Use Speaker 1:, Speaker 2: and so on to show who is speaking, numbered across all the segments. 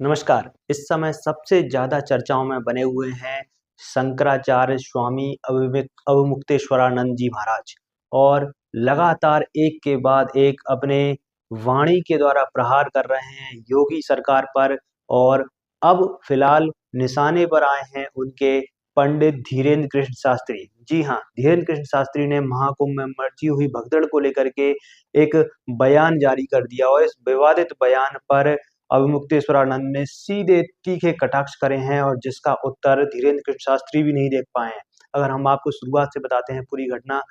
Speaker 1: नमस्कार। इस समय सबसे ज़्यादा चर्चाओं में बने हुए हैं शंकराचार्य स्वामी अवमुक्तेश्वरानंद जी महाराज और लगातार एक के बाद एक अपने वाणी के द्वारा प्रहार कर रहे हैं योगी सरकार पर और अब फिलहाल निशाने पर आए हैं उनके पंडित धीरेन्द्र कृष्ण शास्त्री। जी हाँ, धीरेन्द्र कृष्ण शास्त्री ने महाकुंभ में मची हुई भगदड़ को लेकर के एक बयान जारी कर दिया और इस विवादित बयान पर अवमुक्तेश्वरानंद ने सीधे तीखे कटाक्ष करे हैं और जिसका उत्तर धीरेन्द्र कृष्ण शास्त्री भी नहीं देख पाए हैं। अगर हम आपको शुरुआत से बताते हैं पूरी घटना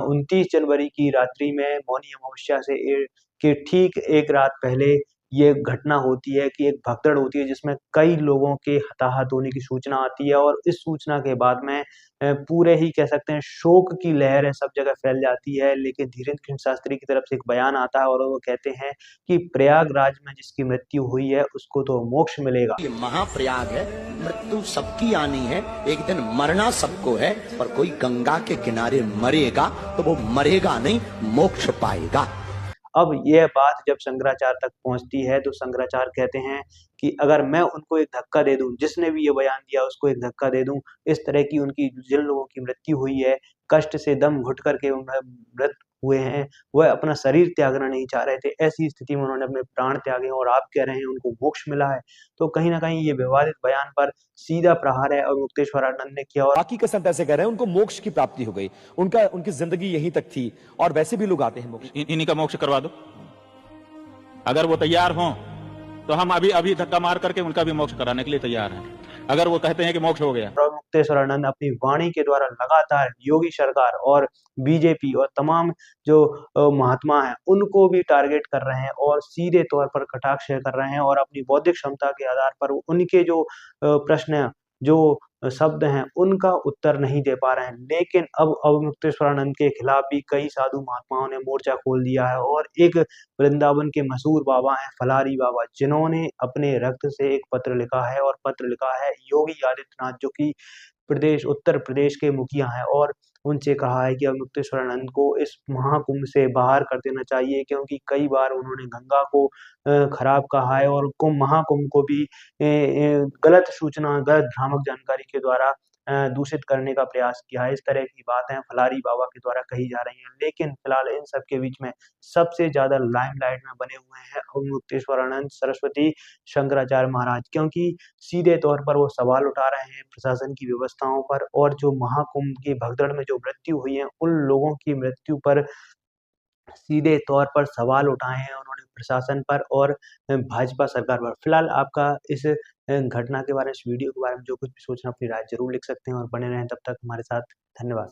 Speaker 1: 29 जनवरी की रात्रि में मौनी अमावस्या से के ठीक एक रात पहले ये घटना होती है कि एक भगदड़ होती है जिसमें कई लोगों के हताहत होने की सूचना आती है और इस सूचना के बाद में पूरे ही कह सकते हैं शोक की लहर सब जगह फैल जाती है। लेकिन धीरेन्द्र कृष्ण शास्त्री की तरफ से एक बयान आता है और वो कहते हैं कि प्रयागराज में जिसकी मृत्यु हुई है उसको तो मोक्ष मिलेगा।
Speaker 2: ये महाप्रयाग है, मृत्यु सबकी आनी है, एक दिन मरना सबको है, पर कोई गंगा के किनारे मरेगा तो वो मरेगा नहीं, मोक्ष पाएगा।
Speaker 1: अब यह बात जब शंकराचार्य तक पहुँचती है तो शंकराचार्य कहते हैं कि अगर मैं उनको एक धक्का दे दूँ, जिसने भी ये बयान दिया उसको एक धक्का दे दूँ, इस तरह की उनकी जिन लोगों की मृत्यु हुई है, कष्ट से दम घुट कर के उन्हें मृत हुए हैं, वह अपना शरीर त्यागना नहीं चाह रहे थे। ऐसी स्थिति में उन्होंने अपने प्राण त्यागे और आप कह रहे हैं उनको मोक्ष मिला है। तो कहीं न कहीं ये विवादित बयान पर सीधा प्रहार है और मुक्तेश्वरानंद ने किया और
Speaker 3: बाकी के संत ऐसे कह रहे हैं उनको मोक्ष की प्राप्ति हो गई, उनकी जिंदगी यहीं तक थी और वैसे भी लोग आते हैं मोक्ष।
Speaker 4: इन्हीं का मोक्ष करवा दो। अगर वो तैयार हों तो हम अभी अभी धक्का मार करके उनका भी मोक्ष कराने के लिए तैयार हैं। अगर वो कहते हैं कि मोक्ष हो गया।
Speaker 1: मुक्तेश्वरानंद अपनी वाणी के द्वारा लगातार योगी सरकार और बीजेपी और तमाम जो महात्मा हैं उनको भी टारगेट कर रहे हैं और सीधे तौर पर कटाक्ष कर रहे हैं और अपनी बौद्धिक क्षमता के आधार पर उनके जो प्रश्न जो शब्द हैं उनका उत्तर नहीं दे पा रहे हैं। लेकिन अब अवमुक्तेश्वरानंद के खिलाफ भी कई साधु महात्माओं ने मोर्चा खोल दिया है और एक वृंदावन के मशहूर बाबा हैं फलारी बाबा, जिन्होंने अपने रक्त से एक पत्र लिखा है और पत्र लिखा है योगी आदित्यनाथ जो कि उत्तर प्रदेश के मुखिया हैं और उनसे कहा है कि अवमुक्तेश्वरानंद को इस महाकुंभ से बाहर कर देना चाहिए क्योंकि कई बार उन्होंने गंगा को खराब कहा है और महाकुंभ को भी गलत सूचना, गलत भ्रामक जानकारी के द्वारा दूषित करने का प्रयास किया है। इस तरह की बातें फलारी बाबा के द्वारा कही जा रही हैं। लेकिन फिलहाल इन सब के बीच में सबसे ज़्यादा लाइमलाइट में बने हुए हैं अवमुक्तेश्वरानंद सरस्वती शंकराचार्य महाराज क्योंकि सीधे तौर पर वो सवाल उठा रहे हैं प्रशासन की व्यवस्थाओं पर और जो महाकुंभ की भगदड़ में जो मृत्यु हुई है, उन लोगों की मृत्यु पर सीधे तौर पर सवाल उठाए हैं उन्होंने प्रशासन पर और भाजपा सरकार पर। फिलहाल आपका इस घटना के बारे में, इस वीडियो के बारे में जो कुछ भी सोचना अपनी राय ज़रूर लिख सकते हैं और बने रहें तब तक हमारे साथ। धन्यवाद।